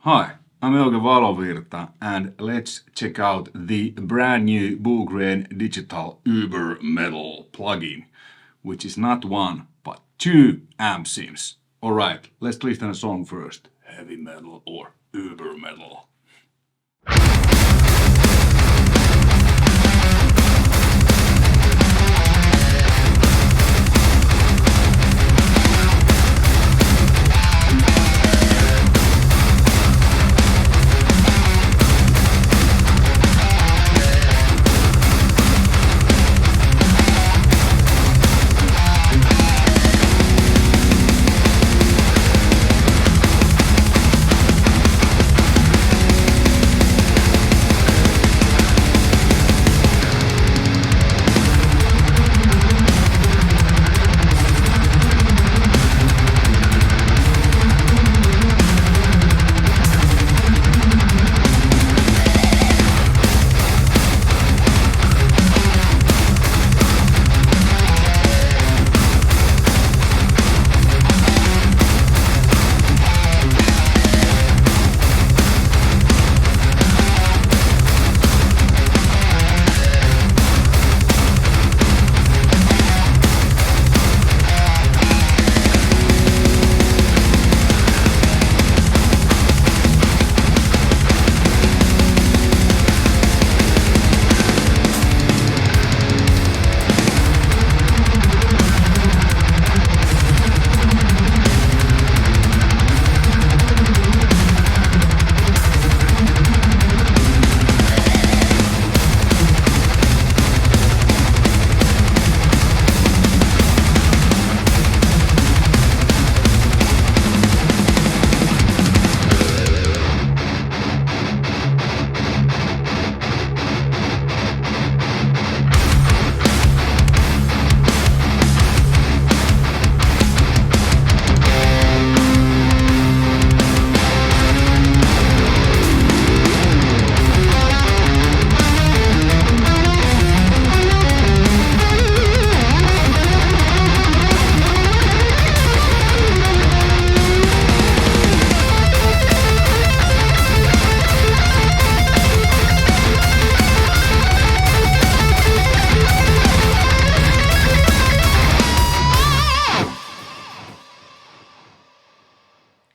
Hi, I'm Euge Valovirta and let's check out the brand new Bogren Digital ÜBER METAL plugin, which is not one, but two amp sims. Alright, let's listen to a song first. Heavy metal or ÜBER metal.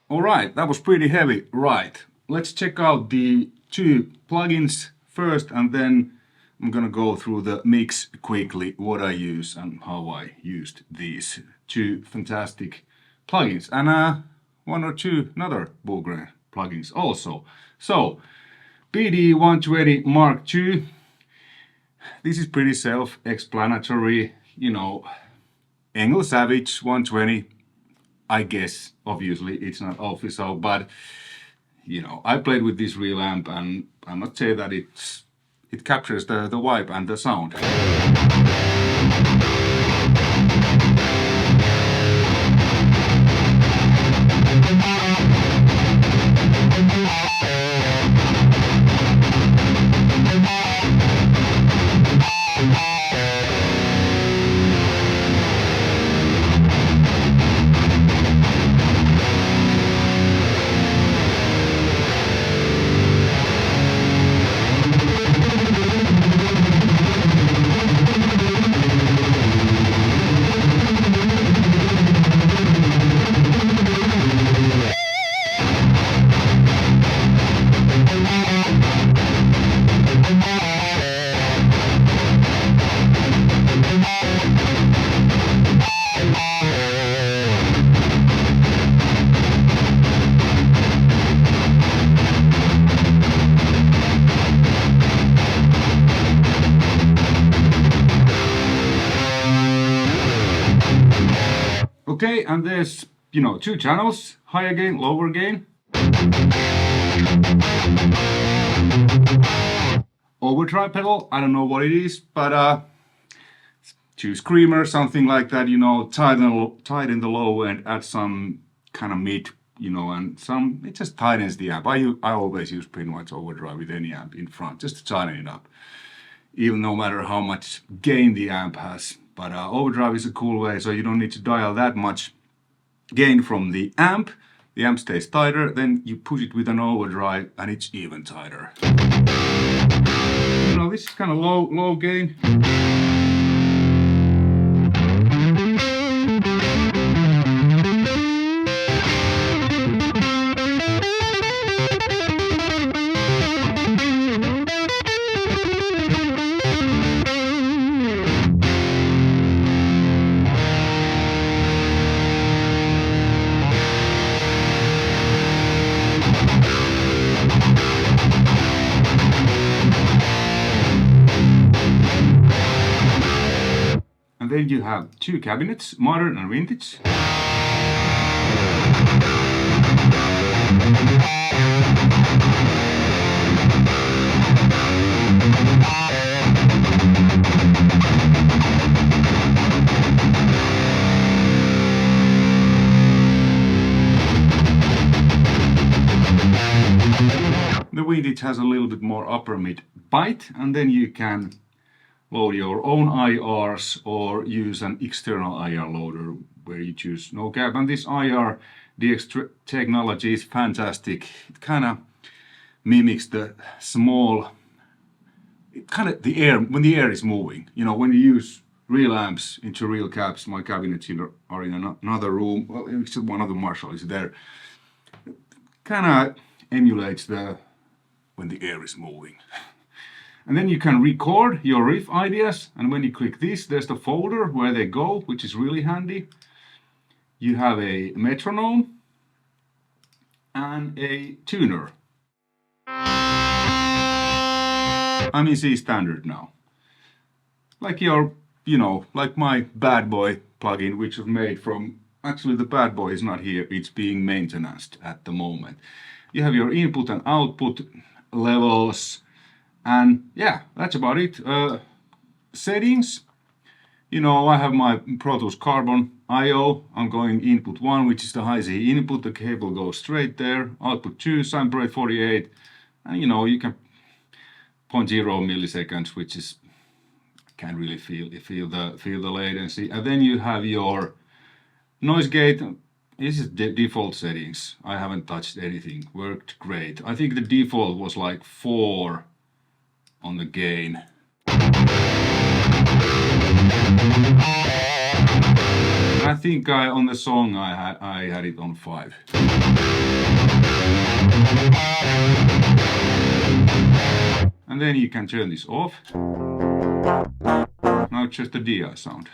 Alright, that was pretty heavy. Right, let's check out the two plugins first and then I'm gonna go through the mix quickly, what I use and how I used these two fantastic plugins and one or two another Bogren plugins also. So, BD120 Mark II. This is pretty self-explanatory, you know, Engel Savage 120. I guess, obviously, it's not official, but you know, I played with this real amp and I must say that it captures the vibe and the sound. Okay, and there's, you know, two channels, higher gain, lower gain. Overdrive pedal, I don't know what it is, but two screamer, something like that, you know, tighten the low end, add some kind of mid, you know, and it just tightens the amp. I always use pretty much overdrive with any amp in front, just to tighten it up. Even no matter how much gain the amp has. But overdrive is a cool way, so you don't need to dial that much gain from the amp. the amp stays tighter, then you push it with an overdrive and it's even tighter. You know, this is kind of low gain. And then you have two cabinets, modern and vintage. The vintage has a little bit more upper mid bite, and then you can load your own IRs or use an external IR loader where you choose no cap. And this IR DX technology is fantastic. It kind of mimics the small, kind of the air, when the air is moving. You know, when you use real amps into real cabs, my cabinets are in another room, well, except one of the Marshall is there. Kind of emulates when the air is moving. And then you can record your riff ideas, and when you click this, there's the folder where they go, which is really handy. You have a metronome and a tuner. I'm in C standard now. Like your, you know, like my Bad Boy plugin, which was made from, actually the Bad Boy is not here, it's being maintained at the moment. You have your input and output levels. And yeah, that's about it. Settings, you know, I have my Pro Tools Carbon I/O. I'm going input 1, which is the high Z input. The cable goes straight there. Output 2, sample rate 48. And you know, you can 0.0 milliseconds, which is, can't really feel the latency. And then you have your noise gate. This is the default settings. I haven't touched anything. Worked great. I think the default was like 4 on the gain. I think on the song I had it on 5. And then you can turn this off. Now it's just a DI sound.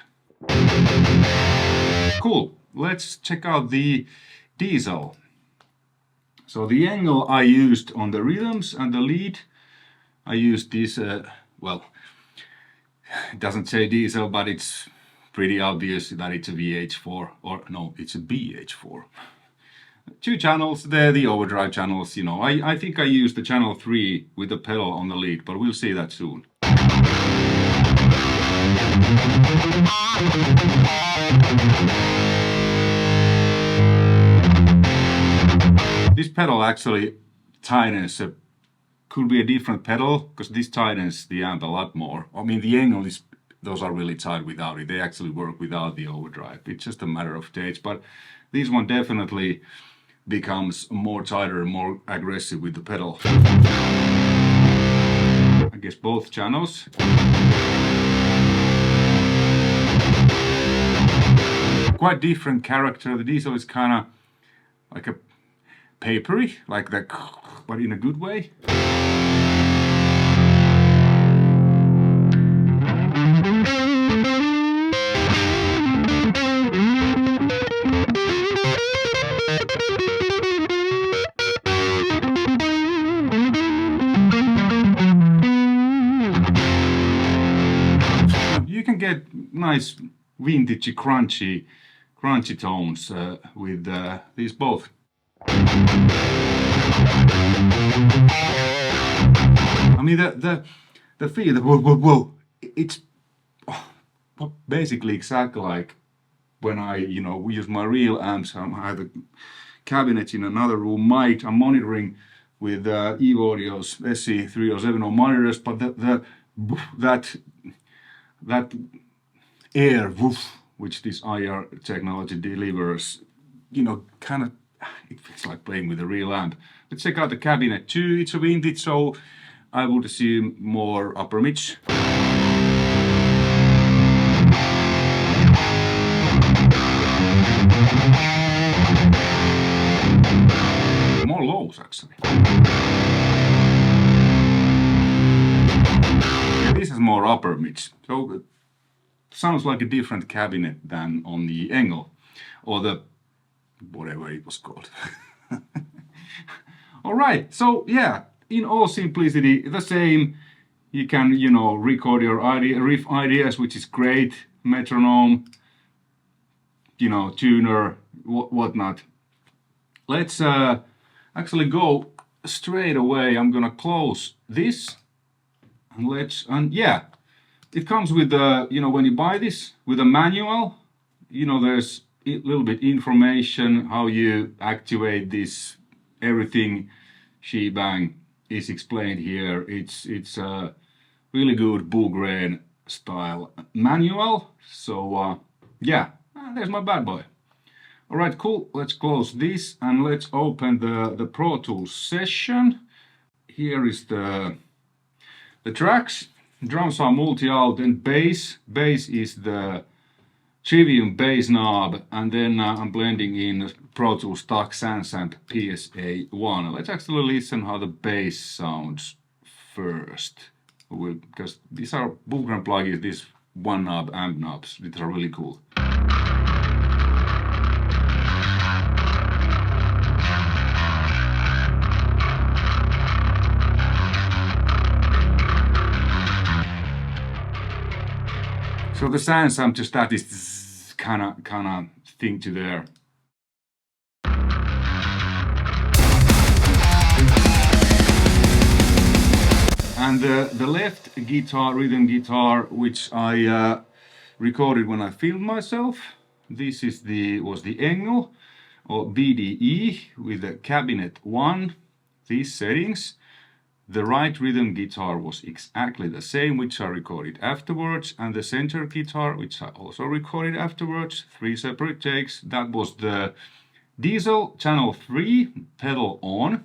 Cool. Let's check out the diesel. So the angle I used on the rhythms and the lead, I used this, well, it doesn't say diesel, but it's pretty obvious that it's a VH4, or no, it's a BH4. 2 channels, they're the overdrive channels, you know. I think I used the channel 3 with the pedal on the lead, but we'll see that soon. This pedal actually tightens, could be a different pedal, because this tightens the amp a lot more. I mean, the angle is, those are really tight without it. They actually work without the overdrive. It's just a matter of taste, but this one definitely becomes more tighter, more aggressive with the pedal. I guess both channels. Quite different character. The diesel is kind of like a papery, like that, but in a good way. You can get nice vintagey, crunchy tones with these both. I mean, the feel, whoa, it's basically exactly like when I, you know, use my real amps. I have the cabinet in another room, mic. I'm monitoring with Eve Audio's SC307 monitors, but that air, woof, which this IR technology delivers, you know, kind of it feels like playing with a real amp. Let's check out the cabinet too. It's a vintage, so I would assume more upper mids. More lows actually. Yeah, this is more upper mids, so it sounds like a different cabinet than on the Engel or the whatever it was called. All right, so yeah, in all simplicity, the same. You can, you know, record your riff ideas, which is great. Metronome, you know, tuner, whatnot. Let's actually go straight away. I'm gonna close this and yeah, it comes with the, you know, when you buy this with a manual, you know, there's a little bit information how you activate this. Everything shebang is explained here. It's a really good Bogren style manual. So yeah, there's my bad boy. All right, cool. Let's close this and let's open the Pro Tools session. Here is the tracks. Drums are multi-out, then bass. Bass is the Trivium bass knob, and then I'm blending in Pro Tools Stock Sansamp PSA1. Let's actually listen how the bass sounds first, because these are Bogren plugins, these one knob amp knobs. These are really cool. So the Sansamp just that is kind of thing to there. And the left guitar, rhythm guitar, which I recorded when I filmed myself. This is was the Engel or BDE with the cabinet 1. These settings. The right rhythm guitar was exactly the same, which I recorded afterwards, and the center guitar, which I also recorded afterwards, 3 separate takes. That was the Diesel channel 3 pedal on,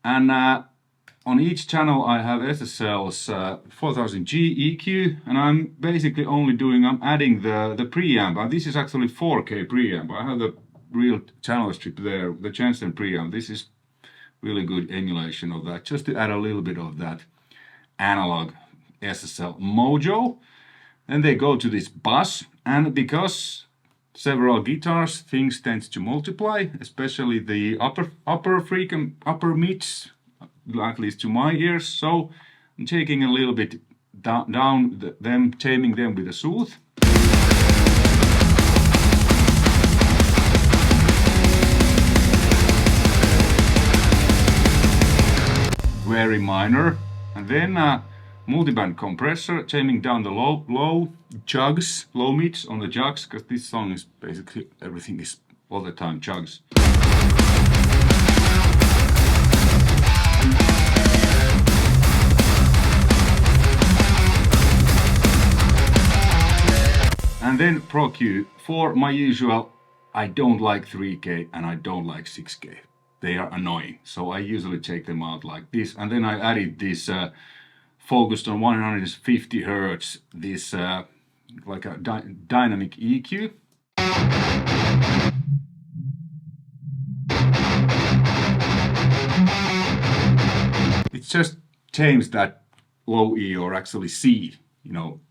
and on each channel I have SSL's 4000G EQ, and I'm basically I'm adding the preamp, and this is actually 4K preamp. I have the real channel strip there, the Jensen preamp. This is really good emulation of that, just to add a little bit of that analog SSL mojo. Then they go to this bus, and because several guitars, things tend to multiply, especially the upper mids, at least to my ears. So I'm taking a little bit down them, taming them with a soothe. Very minor, and then multiband compressor, taming down the low jugs, low mids on the jugs, because this song is basically everything is all the time jugs. And then Pro Q for my usual. I don't like 3K and I don't like 6K. They are annoying, so I usually take them out like this. And then I added this focused on 150 Hertz, this like a dynamic EQ. It just tames that low E, or actually C, you know,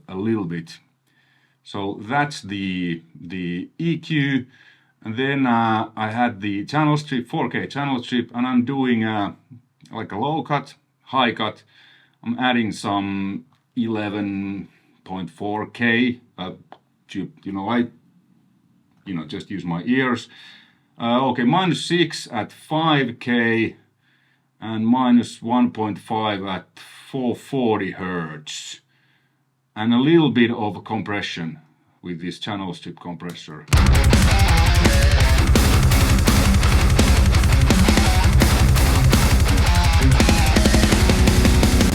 a little bit. So that's the EQ. And then I had the channel strip, 4K channel strip, and I'm doing like a low cut, high cut. I'm adding some 11.4K to, you know, just use my ears. Okay, -6 at 5K and -1.5 at 440 Hertz. And a little bit of compression with this channel strip compressor.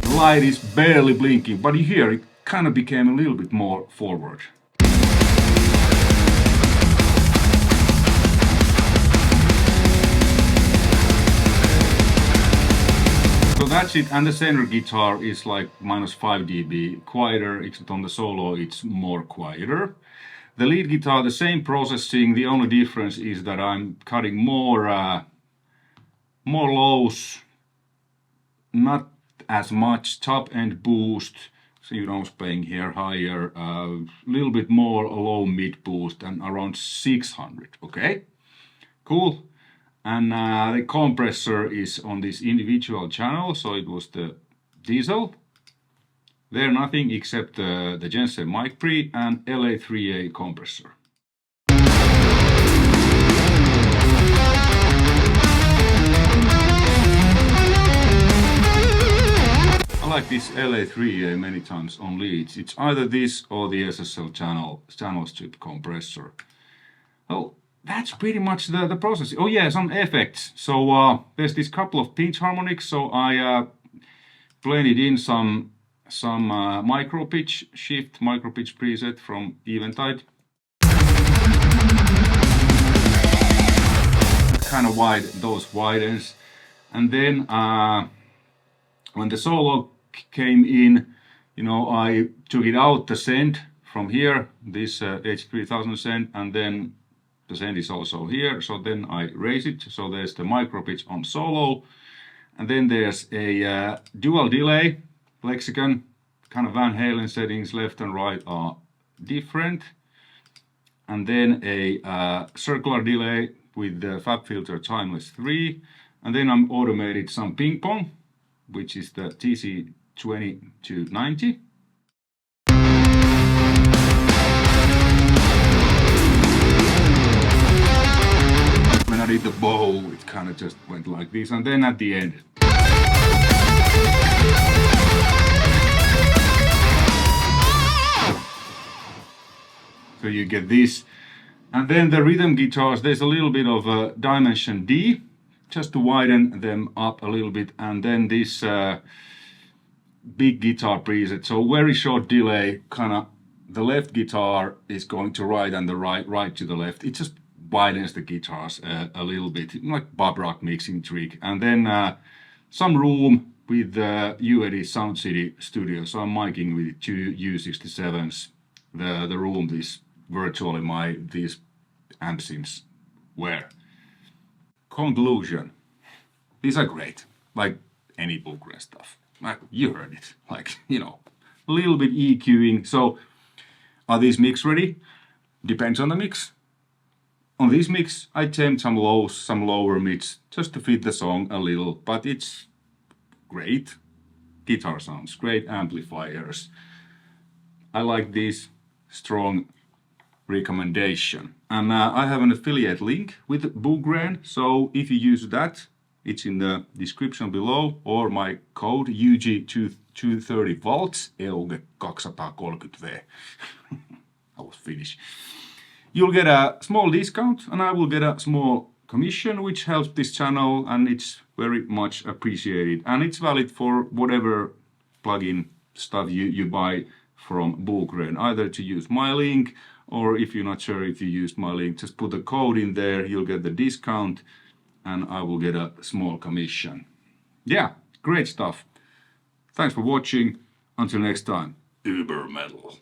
The light is barely blinking, but you hear it kind of became a little bit more forward. that's it. And the center guitar is like -5 dB quieter, except on the solo it's more quieter. The lead guitar, the same processing. The only difference is that I'm cutting more lows, not as much top end boost. So you know, I was playing here higher, a little bit more low mid boost and around 600. Okay, cool. And the compressor is on this individual channel, so it was the diesel. There nothing except the Jensen mic pre and LA3A compressor. I like this LA3A many times on leads. It's either this or the SSL channel strip compressor. Well, that's pretty much the process. Oh yeah, some effects. So there's this couple of pinch harmonics. So I blended in some micro pitch shift, micro pitch preset from Eventide. Kind of wide, those widens. And then when the solo came in, you know, I took it out the send from here, this H3000 send, and then the send is also here. So then I raise it. So there's the micro pitch on solo, and then there's a dual delay. Lexicon, kind of Van Halen settings, left and right are different. And then a circular delay with the FabFilter Timeless 3. And then I'm automated some ping pong, which is the TC2290. When I did the bow, it kind of just went like this, and then at the end. So you get this. And then the rhythm guitars, there's a little bit of a dimension D, just to widen them up a little bit. And then this big guitar preset, so very short delay, kind of the left guitar is going to right and the right to the left. It just widens the guitars a little bit, like Bob Rock mixing trick. And then some room with the UED Sound City Studio. So I'm miking with two U67s. The room is virtually these amp sims were. Conclusion. These are great, like any Bogren stuff. Like, you heard it, like, you know, a little bit EQing. So are these mix ready? Depends on the mix. On this mix, I tamed some lows, some lower mids, just to fit the song a little, but it's great. Guitar sounds, great amplifiers. I like this, strong recommendation. And I have an affiliate link with Bogren, so if you use that, it's in the description below, or my code Euge 230 volts, Euge 230V. I was Finnish. You'll get a small discount and I will get a small commission, which helps this channel, and it's very much appreciated. And it's valid for whatever plugin stuff you buy from Bogren, either to use my link, or if you're not sure if you used my link, just put the code in there, you'll get the discount, and I will get a small commission. Yeah, great stuff. Thanks for watching. Until next time, ÜBER METAL.